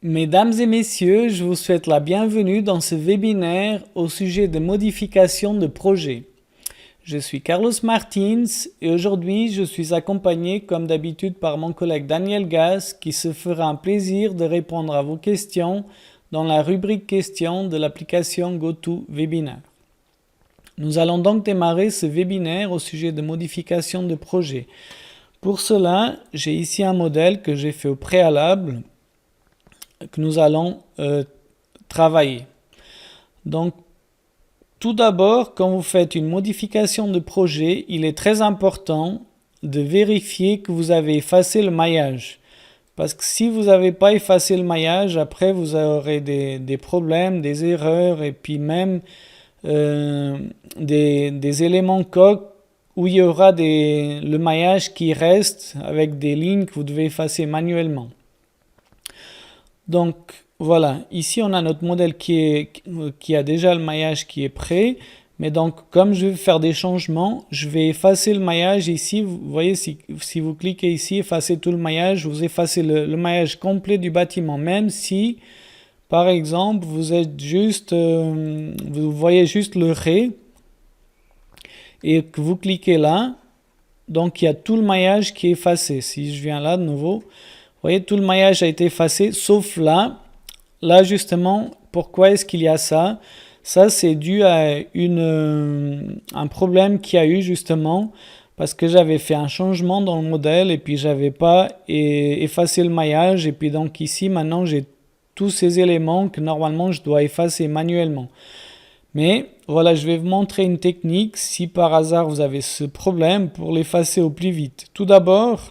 Mesdames et messieurs, je vous souhaite la bienvenue dans ce webinaire au sujet de modification de projet. Je suis Carlos Martins et aujourd'hui je suis accompagné comme d'habitude par mon collègue Daniel Gas qui se fera un plaisir de répondre à vos questions dans la rubrique questions de l'application GoToWebinar. Nous allons donc démarrer ce webinaire au sujet de modification de projet. Pour cela, j'ai ici un modèle que j'ai fait au préalable que nous allons travailler. Donc, tout d'abord, quand vous faites une modification de projet, il est très important de vérifier que vous avez effacé le maillage. Parce que si vous n'avez pas effacé le maillage, après vous aurez des problèmes, des erreurs et puis même des éléments code où il y aura le maillage qui reste avec des lignes que vous devez effacer manuellement. Donc voilà, ici on a notre modèle qui a déjà le maillage qui est prêt. Mais donc comme je vais faire des changements, je vais effacer le maillage ici. Vous voyez, si vous cliquez ici, effacer tout le maillage, vous effacez le maillage complet du bâtiment. Même si, par exemple, vous voyez juste le rez et que vous cliquez là, donc il y a tout le maillage qui est effacé. Si je viens là de nouveau, vous voyez, tout le maillage a été effacé, sauf là. Là, justement, pourquoi est-ce qu'il y a ça? Ça, c'est dû à un problème qu'il y a eu, justement, parce que j'avais fait un changement dans le modèle et puis j'avais pas effacé le maillage. Et puis donc ici, maintenant, j'ai tous ces éléments que normalement, je dois effacer manuellement. Mais voilà, je vais vous montrer une technique si par hasard vous avez ce problème pour l'effacer au plus vite. Tout d'abord,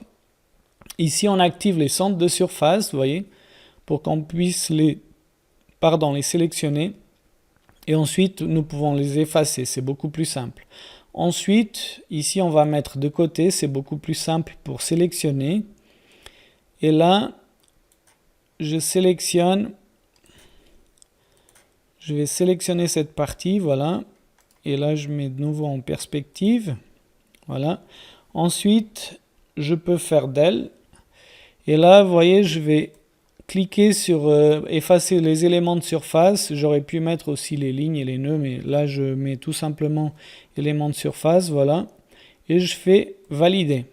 ici, on active les centres de surface, vous voyez, pour qu'on puisse les sélectionner. Et ensuite, nous pouvons les effacer. C'est beaucoup plus simple. Ensuite, ici, on va mettre de côté. C'est beaucoup plus simple pour sélectionner. Et là, je vais sélectionner cette partie. Voilà. Et là, je mets de nouveau en perspective. Voilà. Ensuite, je peux faire del. Et là, vous voyez, je vais cliquer sur effacer les éléments de surface. J'aurais pu mettre aussi les lignes et les nœuds, mais là je mets tout simplement éléments de surface, voilà. Et je fais valider.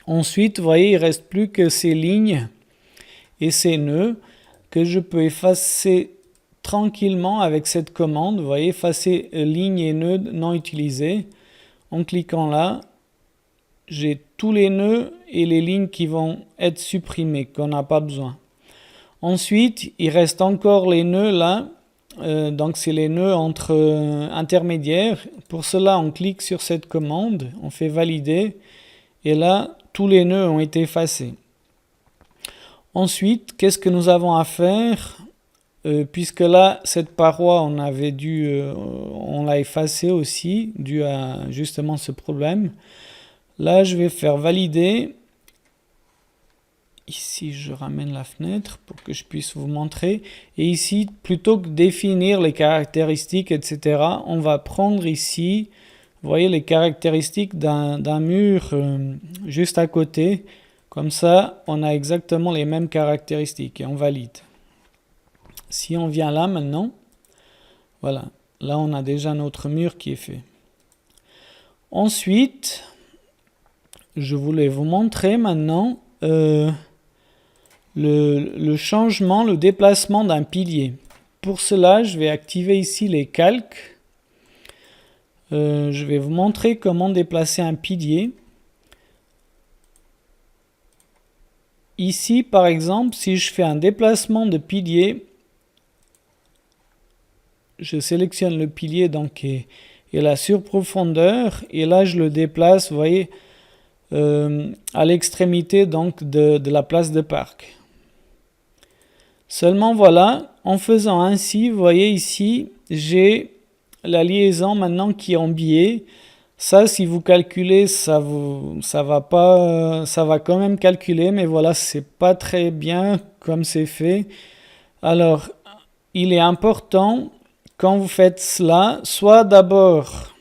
Ensuite, vous voyez, il ne reste plus que ces lignes et ces nœuds que je peux effacer tranquillement avec cette commande. Vous voyez, effacer lignes et nœuds non utilisés. En cliquant là, j'ai tous les nœuds et les lignes qui vont être supprimées, qu'on n'a pas besoin. Ensuite, il reste encore les nœuds là. Donc c'est les nœuds intermédiaires. Pour cela, on clique sur cette commande, on fait valider. Et là, tous les nœuds ont été effacés. Ensuite, qu'est-ce que nous avons à faire? Puisque là, cette paroi, on l'a effacée aussi, dû à justement ce problème. Là, je vais faire valider. Ici, je ramène la fenêtre pour que je puisse vous montrer. Et ici, plutôt que définir les caractéristiques, etc., on va prendre ici, vous voyez, les caractéristiques d'un mur juste à côté. Comme ça, on a exactement les mêmes caractéristiques et on valide. Si on vient là maintenant, voilà, là on a déjà notre mur qui est fait. Ensuite, je voulais vous montrer maintenant le changement, le déplacement d'un pilier. Pour cela, je vais activer ici les calques. Je vais vous montrer comment déplacer un pilier. Ici, par exemple, si je fais un déplacement de pilier, je sélectionne le pilier donc, et la surprofondeur, et là je le déplace, vous voyez, à l'extrémité donc de la place de parc. Seulement voilà, en faisant ainsi, vous voyez ici, j'ai la liaison maintenant qui est en biais. Ça, si vous calculez, ça va quand même calculer, mais voilà, c'est pas très bien comme c'est fait. Alors, il est important quand vous faites cela, soit d'abord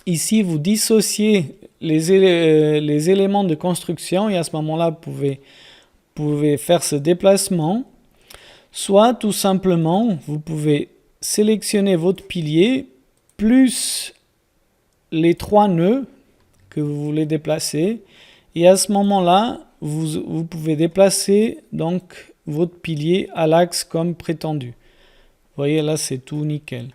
ici vous dissociez les éléments de construction et à ce moment-là vous pouvez faire ce déplacement, soit tout simplement, vous pouvez sélectionner votre pilier plus les 3 nœuds que vous voulez déplacer. Et à ce moment-là, vous pouvez déplacer donc votre pilier à l'axe comme prétendu. Vous voyez, là, c'est tout nickel.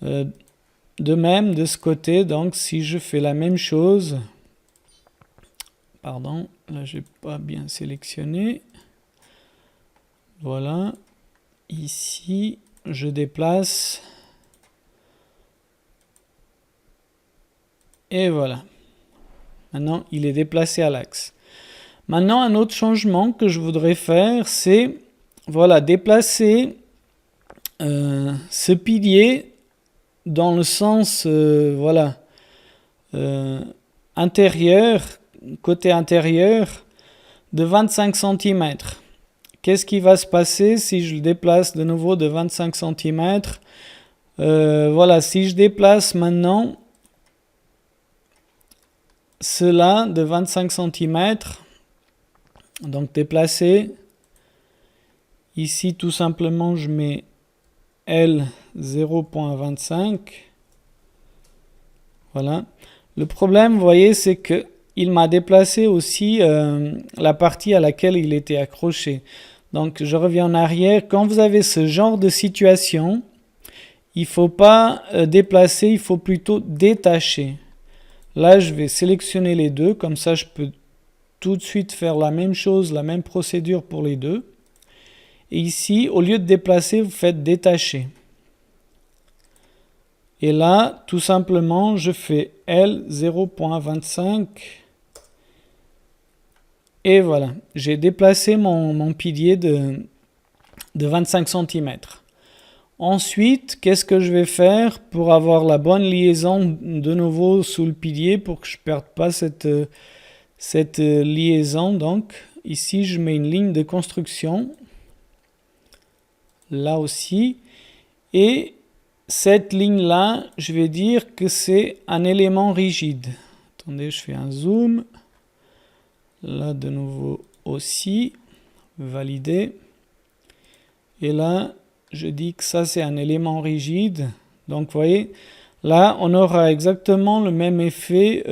De même, de ce côté, donc, si je fais la même chose, pardon, là, je n'ai pas bien sélectionné. Voilà. Ici, je déplace. Et voilà. Maintenant, il est déplacé à l'axe. Maintenant, un autre changement que je voudrais faire, c'est voilà, déplacer ce pilier dans le sens voilà, intérieur, côté intérieur, de 25 cm. Qu'est-ce qui va se passer si je le déplace de nouveau de 25 cm? Voilà, si je déplace maintenant cela de 25 cm, donc déplacer, ici tout simplement je mets L 0.25, voilà. Le problème, vous voyez, c'est que il m'a déplacé aussi la partie à laquelle il était accroché. Donc je reviens en arrière. Quand vous avez ce genre de situation, il ne faut pas déplacer, il faut plutôt détacher. Là, je vais sélectionner les deux, comme ça je peux tout de suite faire la même chose, la même procédure pour les deux. Et ici, au lieu de déplacer, vous faites détacher. Et là, tout simplement, je fais L 0.25. Et voilà, j'ai déplacé mon pilier de 25 cm. Ensuite, qu'est-ce que je vais faire pour avoir la bonne liaison de nouveau sous le pilier pour que je ne perde pas cette liaison? Donc, ici, je mets une ligne de construction. Là aussi. Et cette ligne-là, je vais dire que c'est un élément rigide. Attendez, je fais un zoom. Là, de nouveau aussi. Valider. Et là, je dis que ça, c'est un élément rigide. Donc, vous voyez, là, on aura exactement le même effet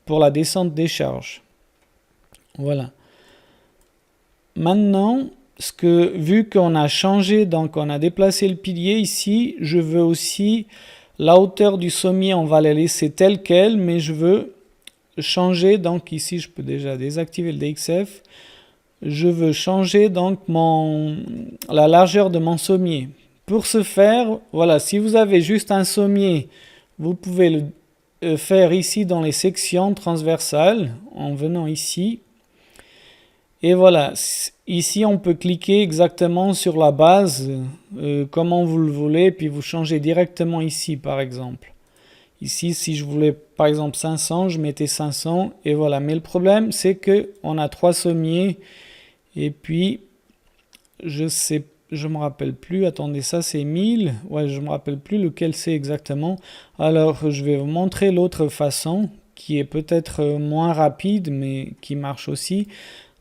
pour la descente des charges. Voilà. Maintenant, vu qu'on a changé, donc on a déplacé le pilier ici, je veux aussi la hauteur du sommier, on va la laisser telle quelle, mais je veux changer, donc ici je peux déjà désactiver le DXF, je veux changer donc la largeur de mon sommier. Pour ce faire, voilà, si vous avez juste un sommier, vous pouvez le faire ici dans les sections transversales, en venant ici. Et voilà, ici on peut cliquer exactement sur la base, comment vous le voulez, puis vous changez directement ici par exemple. Ici, si je voulais par exemple 500, je mettais 500 et voilà. Mais le problème, c'est qu'on a 3 sommiers et puis je me rappelle plus, attendez, ça c'est 1000, ouais, je me rappelle plus lequel c'est exactement. Alors je vais vous montrer l'autre façon qui est peut-être moins rapide mais qui marche aussi.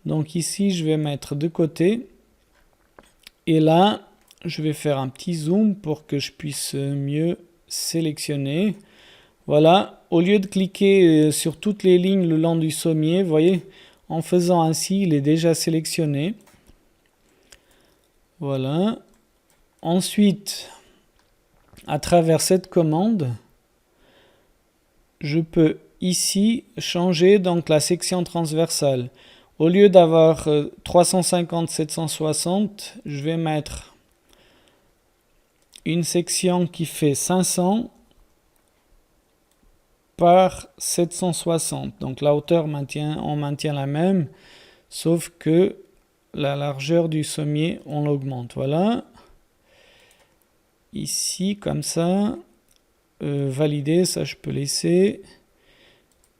Donc ici, je vais mettre de côté. Et là, je vais faire un petit zoom pour que je puisse mieux sélectionner. Voilà, au lieu de cliquer sur toutes les lignes le long du sommier, vous voyez, en faisant ainsi, il est déjà sélectionné. Voilà. Ensuite, à travers cette commande, je peux ici changer donc la section transversale. Au lieu d'avoir 350-760, je vais mettre une section qui fait 500 par 760. Donc la hauteur, on maintient la même, sauf que la largeur du sommier, on l'augmente. Voilà. Ici, comme ça, valider, ça je peux laisser.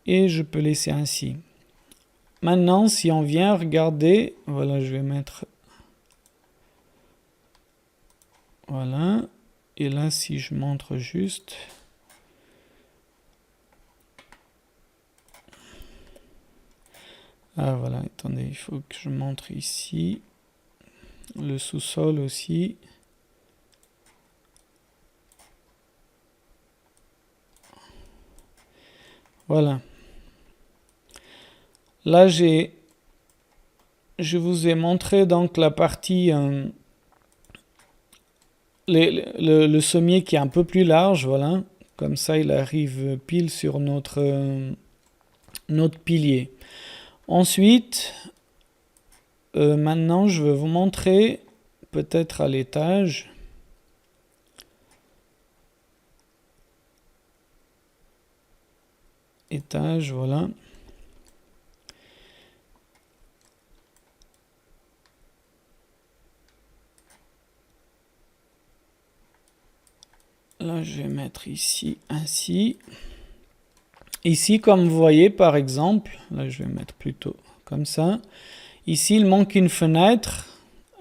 Et je peux laisser ainsi. Maintenant, si on vient regarder, voilà, je vais mettre, voilà, et là, si je montre juste, Ah voilà, attendez, il faut que je montre ici. Le sous-sol aussi. Voilà. Là, je vous ai montré donc la partie, le sommier qui est un peu plus large, voilà. Comme ça, il arrive pile sur notre pilier. Ensuite, maintenant, je vais vous montrer, peut-être à l'étage. Étage, voilà. Là, je vais mettre ici, ainsi. Ici, comme vous voyez, par exemple, là, je vais mettre plutôt comme ça. Ici, il manque une fenêtre.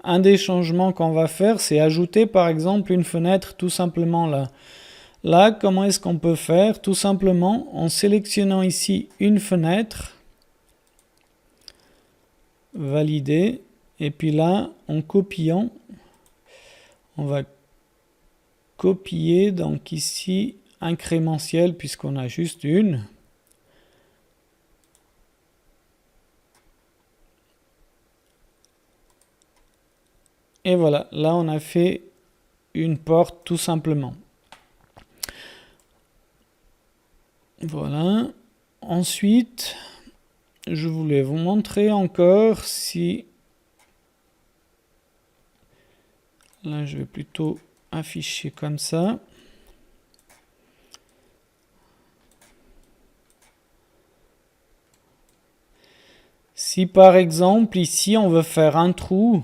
Un des changements qu'on va faire, c'est ajouter, par exemple, une fenêtre tout simplement là. Là, comment est-ce qu'on peut faire? Tout simplement en sélectionnant ici une fenêtre. Valider. Et puis là, en copiant, on va copier, donc ici, incrémentiel, puisqu'on a juste une. Et voilà, là on a fait une porte tout simplement. Voilà. Ensuite, je voulais vous montrer encore si... Là, je vais plutôt afficher comme ça. Si par exemple, ici, on veut faire un trou,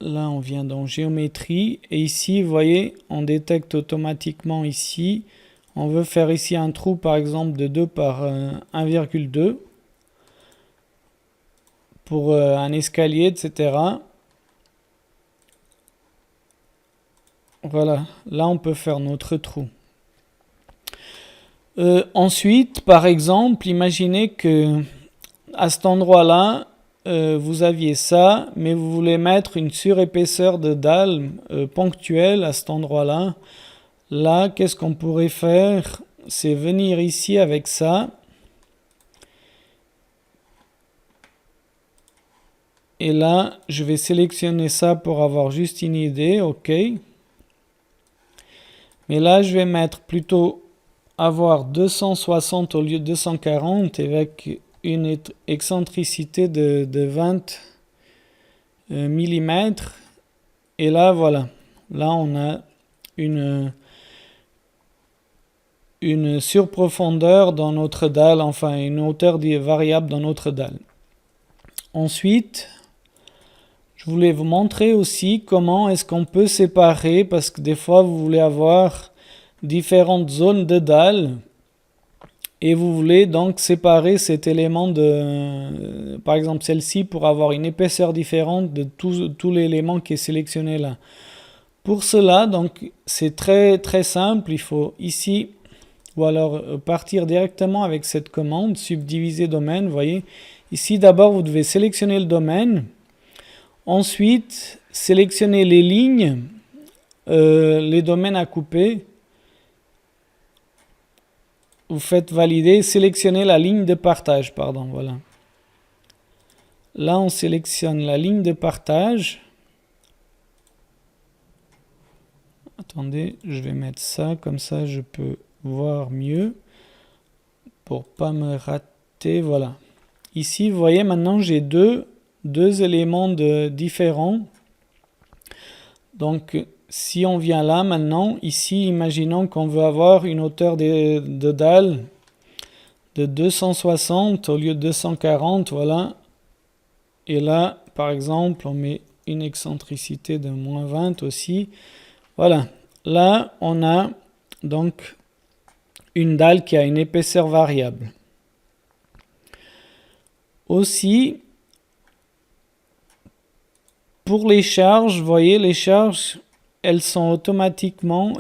là, on vient dans géométrie. Et ici, vous voyez, on détecte automatiquement ici. On veut faire ici un trou, par exemple, de 2 par 1,2 pour un escalier, etc. Voilà, là, on peut faire notre trou. Ensuite, par exemple, imaginez que à cet endroit-là, vous aviez ça, mais vous voulez mettre une surépaisseur de dalle ponctuelle à cet endroit-là. Là, qu'est-ce qu'on pourrait faire? C'est venir ici avec ça. Et là, je vais sélectionner ça pour avoir juste une idée, ok. Mais là, je vais mettre plutôt avoir 260 au lieu de 240 avec une excentricité de 20 mm. Et là, voilà. Là, on a une surprofondeur dans notre dalle, enfin une hauteur variable dans notre dalle. Ensuite, je voulais vous montrer aussi comment est-ce qu'on peut séparer, parce que des fois, vous voulez avoir différentes zones de dalle. Et vous voulez donc séparer cet élément de, par exemple celle-ci, pour avoir une épaisseur différente de tout l'élément qui est sélectionné là. Pour cela, donc c'est très très simple. Il faut ici, ou alors partir directement avec cette commande, subdiviser domaine. Vous voyez, ici d'abord vous devez sélectionner le domaine. Ensuite, sélectionner les lignes, les domaines à couper. Vous faites valider, sélectionnez la ligne de partage, pardon, voilà. Là, on sélectionne la ligne de partage. Attendez, je vais mettre ça, comme ça je peux voir mieux pour pas me rater, voilà. Ici, vous voyez, maintenant j'ai deux éléments différents. Donc, si on vient là maintenant, ici, imaginons qu'on veut avoir une hauteur de dalle de 260 au lieu de 240, voilà. Et là, par exemple, on met une excentricité de moins 20 aussi. Voilà. Là, on a donc une dalle qui a une épaisseur variable. Aussi, pour les charges, vous voyez, les charges, elles sont automatiquement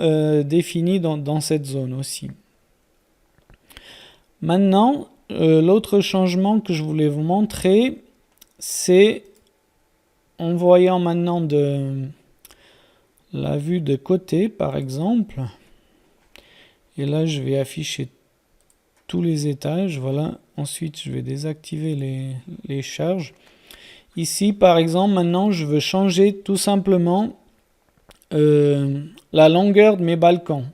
définies dans cette zone aussi. Maintenant, l'autre changement que je voulais vous montrer, c'est en voyant maintenant de la vue de côté, par exemple. Et là, je vais afficher tous les étages. Voilà. Ensuite, je vais désactiver les charges. Ici, par exemple, maintenant, je veux changer tout simplement la longueur de mes balcons.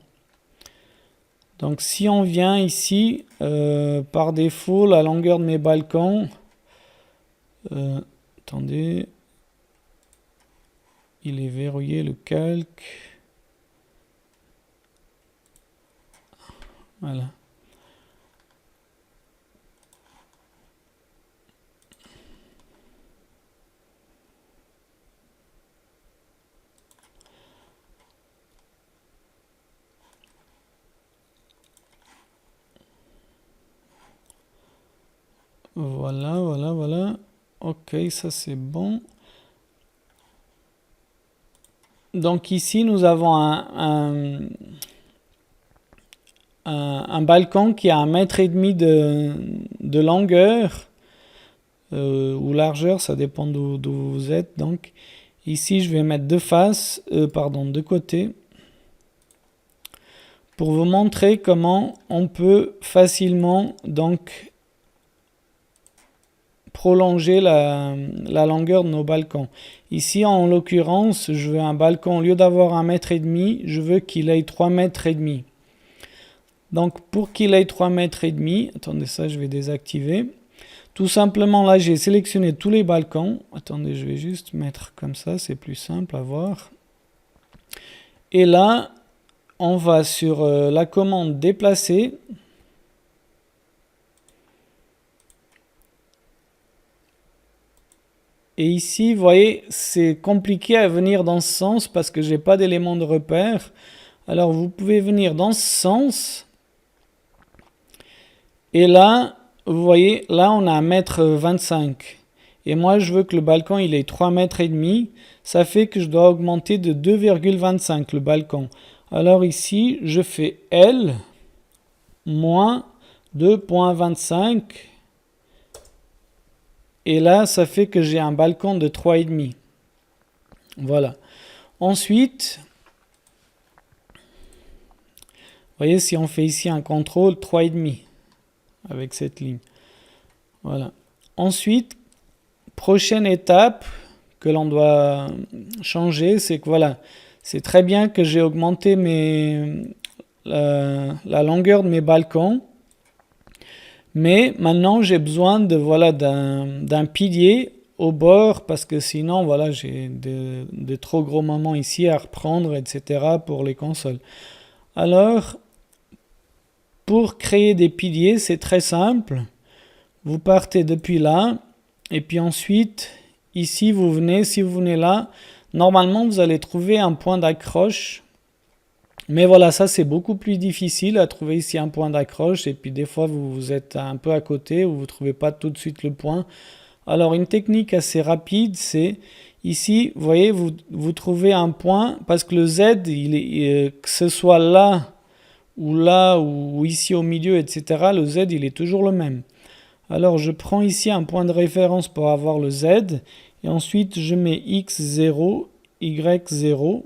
Donc, si on vient ici, par défaut, la longueur de mes balcons... attendez... Il est verrouillé, le calque. Voilà. Voilà. Ok, ça c'est bon. Donc ici, nous avons un balcon qui a 1,5 m de longueur ou largeur, ça dépend d'où vous êtes. Donc ici, je vais mettre deux côtés, pour vous montrer comment on peut facilement donc prolonger la longueur de nos balcons. Ici, en l'occurrence, je veux un balcon, au lieu d'avoir 1,5 m, je veux qu'il ait 3,5 m. Donc, pour qu'il ait 3,5 m, attendez, ça, je vais désactiver. Tout simplement, là, j'ai sélectionné tous les balcons. Attendez, je vais juste mettre comme ça, c'est plus simple à voir. Et là, on va sur la commande déplacer. Et ici, vous voyez, c'est compliqué à venir dans ce sens parce que je n'ai pas d'élément de repère. Alors, vous pouvez venir dans ce sens. Et là, vous voyez, là, on a 1,25 m. Et moi, je veux que le balcon, il ait 3,5 m. Ça fait que je dois augmenter de 2,25 le balcon. Alors ici, je fais L moins 2,25. Et là, ça fait que j'ai un balcon de 3,5 m. Voilà. Ensuite, vous voyez, si on fait ici un contrôle, 3,5 m avec cette ligne. Voilà. Ensuite, prochaine étape que l'on doit changer, c'est que voilà, c'est très bien que j'ai augmenté la longueur de mes balcons. Mais maintenant, j'ai besoin d'un pilier au bord parce que sinon, voilà, j'ai de trop gros moments ici à reprendre, etc. pour les consoles. Alors, pour créer des piliers, c'est très simple. Vous partez depuis là et puis ensuite, ici, si vous venez là, normalement, vous allez trouver un point d'accroche. Mais voilà, ça c'est beaucoup plus difficile à trouver ici un point d'accroche et puis des fois vous êtes un peu à côté ou vous ne trouvez pas tout de suite le point. Alors une technique assez rapide, c'est ici, vous voyez, vous trouvez un point parce que le Z, que ce soit là ou ici au milieu, etc., le Z il est toujours le même. Alors je prends ici un point de référence pour avoir le Z et ensuite je mets X0, Y0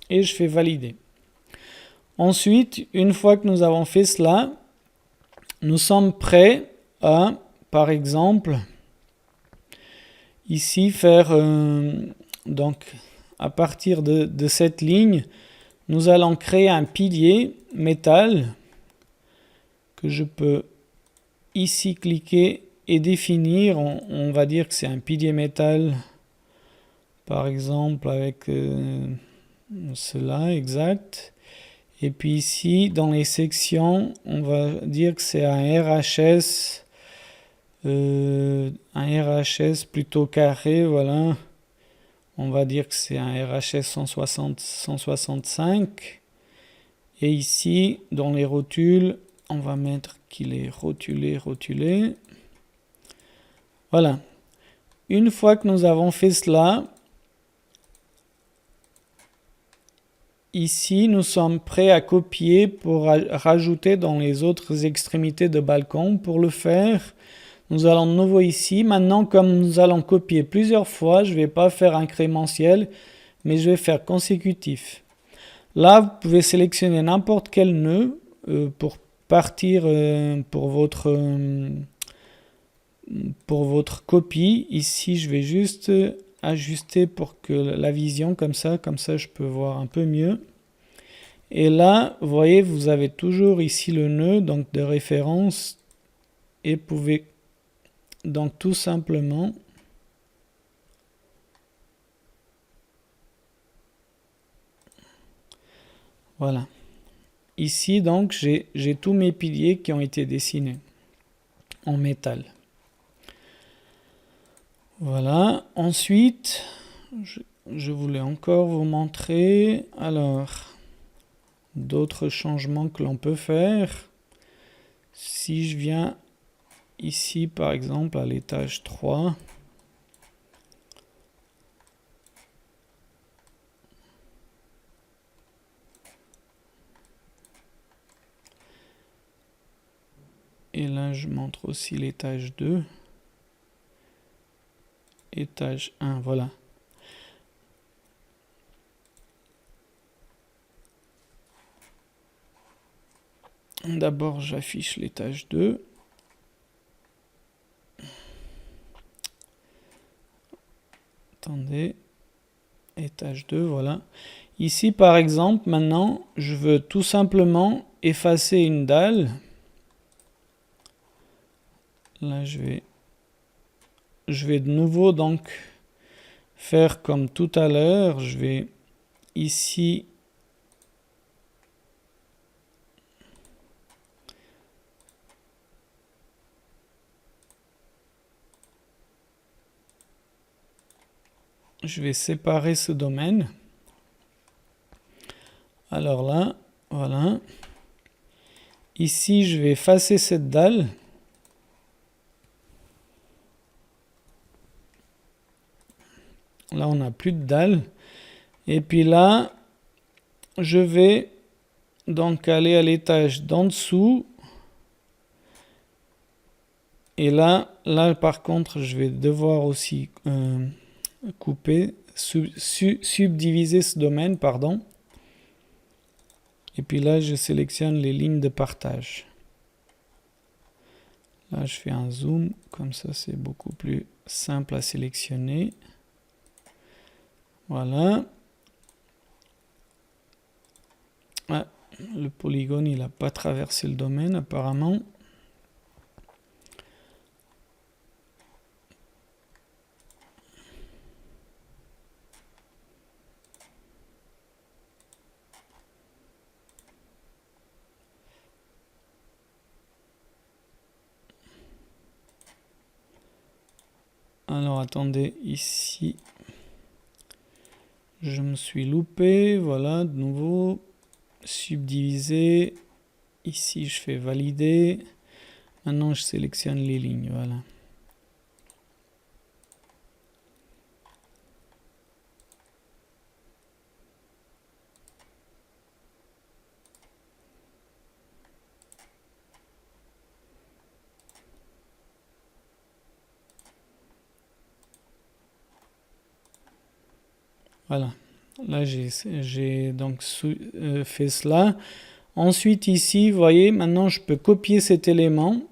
et je fais valider. Ensuite, une fois que nous avons fait cela, nous sommes prêts à, par exemple, ici faire, donc à partir de cette ligne, nous allons créer un pilier métal que je peux ici cliquer et définir. On va dire que c'est un pilier métal, par exemple avec cela, exact. Et puis ici, dans les sections, on va dire que c'est un RHS plutôt carré, voilà. On va dire que c'est un RHS 165. Et ici, dans les rotules, on va mettre qu'il est rotulé. Voilà. Une fois que nous avons fait cela, ici, nous sommes prêts à copier pour rajouter dans les autres extrémités de balcon. Pour le faire, nous allons de nouveau ici. Maintenant, comme nous allons copier plusieurs fois, je ne vais pas faire incrémentiel, mais je vais faire consécutif. Là, vous pouvez sélectionner n'importe quel nœud pour partir pour votre copie. Ici, je vais juste ajuster pour que la vision comme ça je peux voir un peu mieux. Et là, vous voyez, vous avez toujours ici le nœud donc de référence et pouvez donc tout simplement voilà. Ici donc j'ai tous mes piliers qui ont été dessinés en métal. Voilà, ensuite, je voulais encore vous montrer, alors, d'autres changements que l'on peut faire. Si je viens ici, par exemple, à l'étage 3, et là, je montre aussi l'étage 2. Étage 1, voilà. D'abord, j'affiche l'étage 2. Attendez. Étage 2, voilà. Ici, par exemple, maintenant, je veux tout simplement effacer une dalle. Là, je vais de nouveau donc faire comme tout à l'heure. Je vais ici je vais séparer ce domaine. Alors là, voilà. Ici, je vais effacer cette dalle. Là, on n'a plus de dalle. Et puis là, je vais donc aller à l'étage d'en dessous. Et là, par contre, je vais devoir aussi couper, subdiviser ce domaine, pardon. Et puis là, je sélectionne les lignes de partage. Là, je fais un zoom, comme ça, c'est beaucoup plus simple à sélectionner. Voilà. Ah, le polygone, il n'a pas traversé le domaine, apparemment. Alors, attendez, ici, je me suis loupé. Voilà, de nouveau, subdiviser. Ici, je fais valider. Maintenant, je sélectionne les lignes, voilà. Voilà, là j'ai donc fait cela. Ensuite ici, vous voyez, maintenant je peux copier cet élément.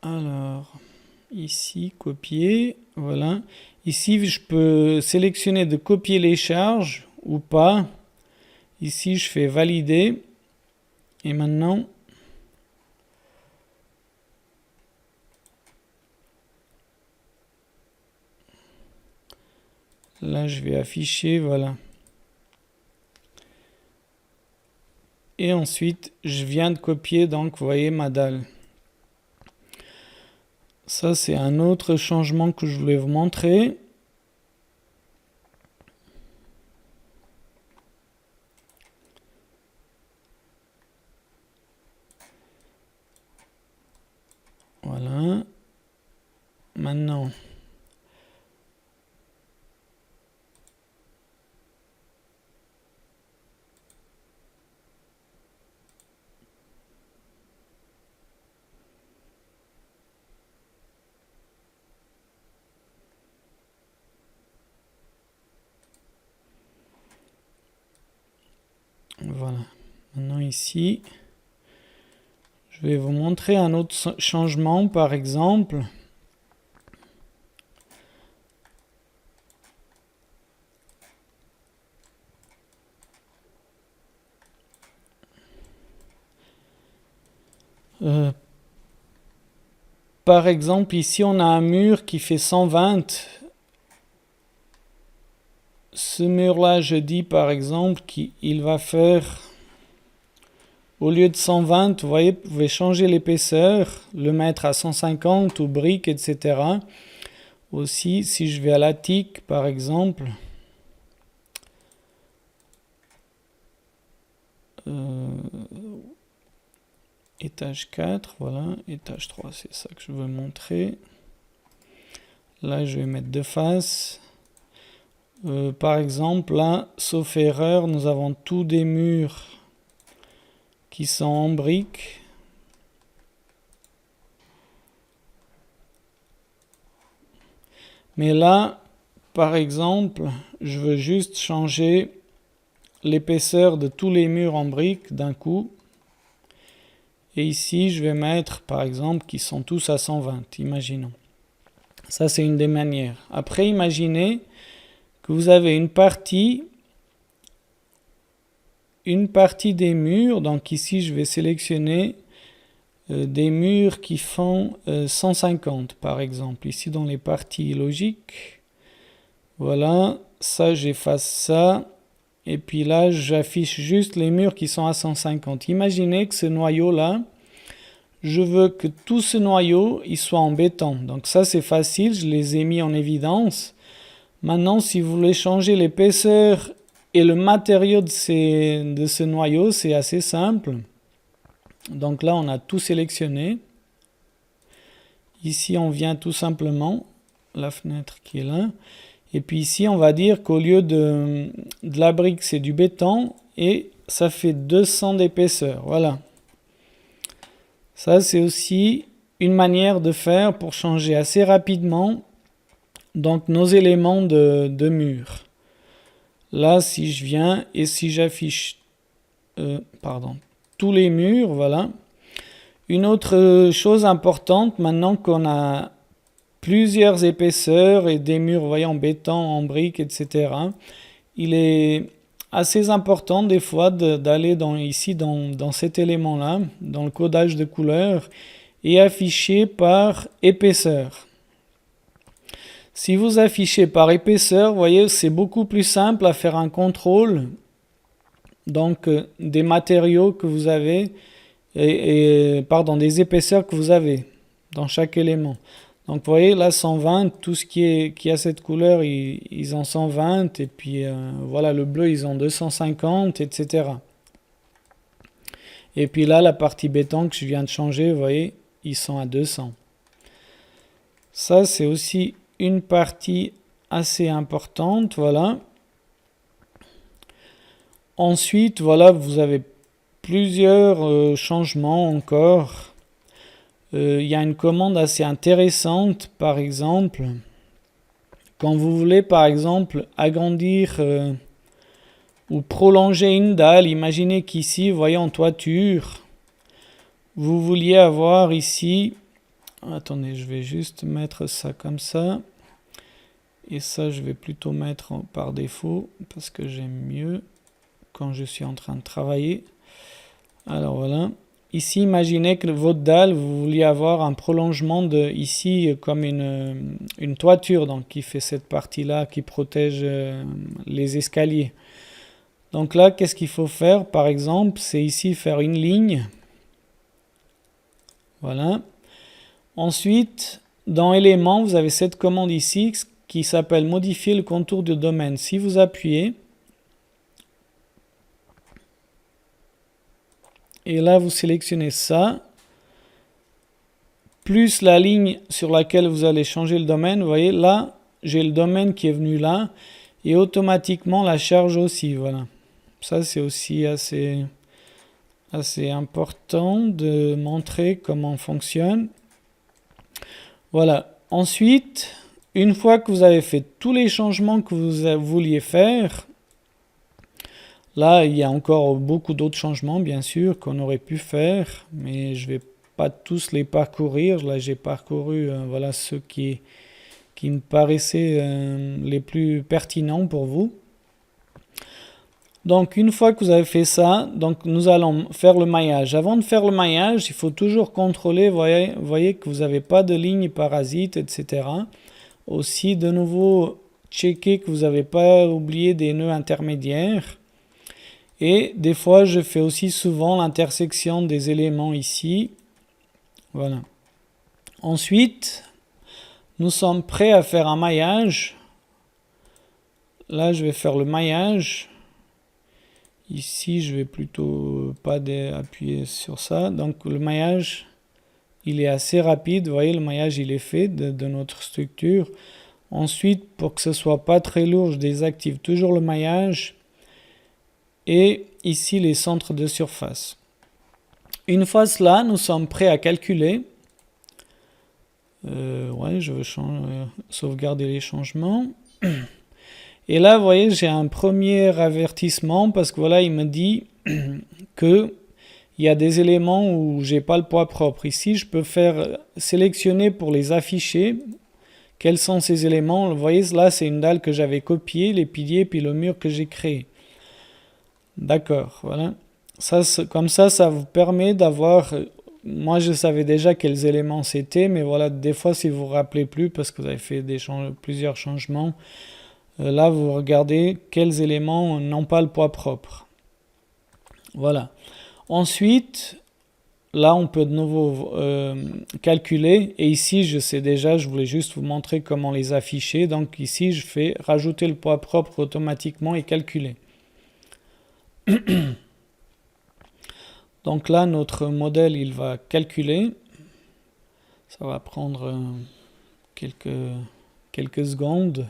Alors, ici, copier, voilà. Ici, je peux sélectionner de copier les charges ou pas. Ici, je fais valider. Et maintenant, là, je vais afficher, voilà. Et ensuite, je viens de copier, donc, vous voyez, ma dalle. Ça, c'est un autre changement que je voulais vous montrer. Voilà. Maintenant, Voilà. Maintenant ici, je vais vous montrer un autre changement, par exemple. Par exemple, ici, on a un mur qui fait 120. Ce mur-là, je dis par exemple qu'il va faire, au lieu de 120, vous voyez, vous pouvez changer l'épaisseur, le mettre à 150 ou briques, etc. Aussi, si je vais à l'attique, par exemple, étage 4, voilà, étage 3, c'est ça que je veux montrer. Là, je vais mettre de face. Par exemple, là, sauf erreur, nous avons tous des murs qui sont en briques. Mais là, par exemple, je veux juste changer l'épaisseur de tous les murs en briques d'un coup. Et ici, je vais mettre, par exemple, qui sont tous à 120, imaginons. Ça, c'est une des manières. Après, imaginez que vous avez une partie des murs. Donc ici, je vais sélectionner des murs qui font 150, par exemple. Ici, dans les parties logiques. Voilà, ça, j'efface ça. Et puis là, j'affiche juste les murs qui sont à 150. Imaginez que ce noyau-là, je veux que tout ce noyau, il soit en béton. Donc ça, c'est facile, je les ai mis en évidence. Maintenant, si vous voulez changer l'épaisseur et le matériau de ce noyau, c'est assez simple. Donc là, on a tout sélectionné. Ici, on vient tout simplement, la fenêtre qui est là. Et puis ici, on va dire qu'au lieu de la brique, c'est du béton. Et ça fait 200 d'épaisseur. Voilà. Ça, c'est aussi une manière de faire pour changer assez rapidement donc nos éléments de mur. Là, si je viens et si j'affiche tous les murs, voilà. Une autre chose importante, maintenant qu'on a plusieurs épaisseurs et des murs, voyez, en béton, en briques, etc., il est assez important des fois d'aller ici dans cet élément-là, dans le codage de couleurs, et afficher par épaisseur. Si vous affichez par épaisseur, vous voyez, c'est beaucoup plus simple à faire un contrôle donc des matériaux que vous avez des épaisseurs que vous avez dans chaque élément. Donc vous voyez là 120, tout ce qui a cette couleur, ils ont 120 et puis voilà le bleu ils ont 250, etc. Et puis là la partie béton que je viens de changer, vous voyez, ils sont à 200. Ça c'est aussi une partie assez importante, voilà. Ensuite, voilà, vous avez plusieurs changements encore. Il y a une commande assez intéressante, par exemple, quand vous voulez, par exemple, agrandir ou prolonger une dalle. Imaginez qu'ici, vous voyez en toiture, vous vouliez avoir ici, attendez, je vais juste mettre ça comme ça. Et ça, je vais plutôt mettre par défaut parce que j'aime mieux quand je suis en train de travailler. Alors voilà. Ici, imaginez que votre dalle, vous vouliez avoir un prolongement ici comme une toiture donc qui fait cette partie-là qui protège les escaliers. Donc là, qu'est-ce qu'il faut faire? Par exemple, c'est ici faire une ligne. Voilà. Ensuite, dans éléments, vous avez cette commande ici qui s'appelle modifier le contour du domaine. Si vous appuyez, et là vous sélectionnez ça, plus la ligne sur laquelle vous allez changer le domaine, vous voyez là, j'ai le domaine qui est venu là, et automatiquement la charge aussi, voilà. Ça c'est aussi assez important de montrer comment fonctionne. Voilà. Ensuite, une fois que vous avez fait tous les changements que vous vouliez faire, Là, il y a encore beaucoup d'autres changements, bien sûr, qu'on aurait pu faire, mais je vais pas tous les parcourir. Là, j'ai parcouru voilà ceux qui me paraissaient les plus pertinents pour vous. Donc, une fois que vous avez fait ça, donc nous allons faire le maillage. Avant de faire le maillage, il faut toujours contrôler, voyez que vous n'avez pas de ligne parasite, etc. Aussi, de nouveau, checker que vous n'avez pas oublié des nœuds intermédiaires. Et des fois, je fais aussi souvent l'intersection des éléments ici. Voilà. Ensuite, nous sommes prêts à faire un maillage. Là, je vais faire le maillage. Ici, je vais plutôt pas appuyer sur ça. Donc, le maillage, il est assez rapide. Vous voyez, le maillage, il est fait de notre structure. Ensuite, pour que ce soit pas très lourd, je désactive toujours le maillage. Et ici, les centres de surface. Une fois cela, nous sommes prêts à calculer. Ouais, je veux sauvegarder les changements. Et là, vous voyez, j'ai un premier avertissement parce que voilà, il me dit que il y a des éléments où j'ai pas le poids propre. Ici, je peux faire sélectionner pour les afficher. Quels sont ces éléments? Vous voyez, là, c'est une dalle que j'avais copiée, les piliers, puis le mur que j'ai créé. D'accord, voilà. Comme ça vous permet d'avoir... Moi, je savais déjà quels éléments c'était, mais voilà, des fois, si vous ne vous rappelez plus, parce que vous avez fait plusieurs changements, là, vous regardez quels éléments n'ont pas le poids propre. Voilà. Ensuite, là, on peut de nouveau calculer. Et ici, je sais déjà, je voulais juste vous montrer comment les afficher. Donc ici, je fais rajouter le poids propre automatiquement et calculer. Donc là, notre modèle, il va calculer. Ça va prendre quelques secondes.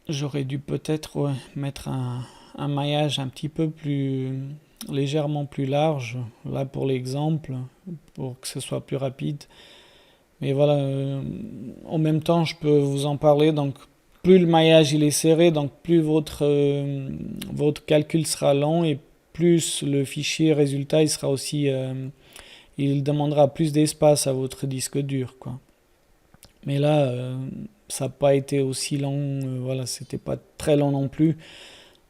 J'aurais dû peut-être mettre un maillage un petit peu légèrement plus large, là pour l'exemple, pour que ce soit plus rapide. Mais voilà, en même temps, je peux vous en parler. Donc, plus le maillage il est serré, donc plus votre calcul sera long et plus le fichier résultat il sera aussi, il demandera plus d'espace à votre disque dur, quoi. Mais là, ça n'a pas été aussi long, voilà, c'était pas très long non plus.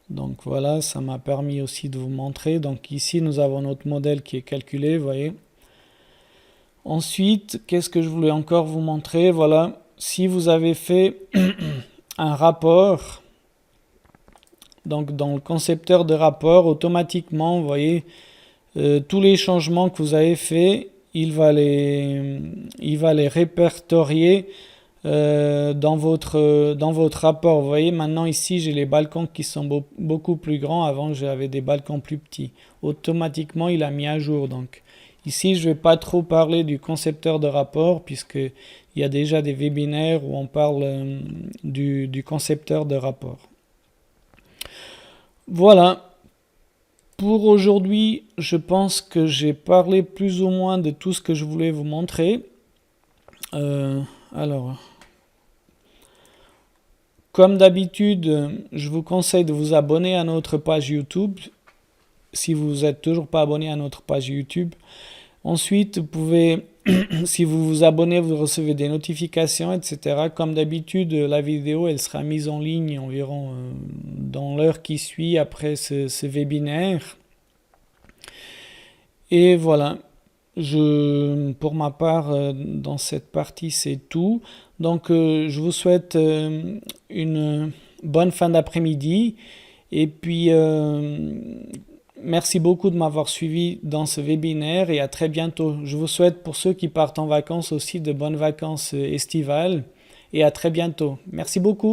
Donc voilà, ça m'a permis aussi de vous montrer. Donc ici, nous avons notre modèle qui est calculé, vous voyez. Ensuite, qu'est-ce que je voulais encore vous montrer? Voilà, si vous avez fait un rapport, donc dans le concepteur de rapport, automatiquement, vous voyez, tous les changements que vous avez faits, il va les répertorier dans votre rapport. Vous voyez, maintenant ici, j'ai les balcons qui sont beaucoup plus grands. Avant, j'avais des balcons plus petits. Automatiquement, il a mis à jour. Donc, ici, je ne vais pas trop parler du concepteur de rapport, puisqu'il y a déjà des webinaires où on parle du concepteur de rapport. Voilà. Pour aujourd'hui, je pense que j'ai parlé plus ou moins de tout ce que je voulais vous montrer. Alors, comme d'habitude, je vous conseille de vous abonner à notre page YouTube, si vous n'êtes toujours pas abonné à notre page YouTube. Ensuite, vous pouvez, si vous vous abonnez, vous recevez des notifications, etc. Comme d'habitude, la vidéo, elle sera mise en ligne environ dans l'heure qui suit après ce webinaire. Et voilà. Pour ma part, dans cette partie, c'est tout. Donc, je vous souhaite une bonne fin d'après-midi. Et puis, merci beaucoup de m'avoir suivi dans ce webinaire et à très bientôt. Je vous souhaite, pour ceux qui partent en vacances aussi, de bonnes vacances estivales. Et à très bientôt. Merci beaucoup.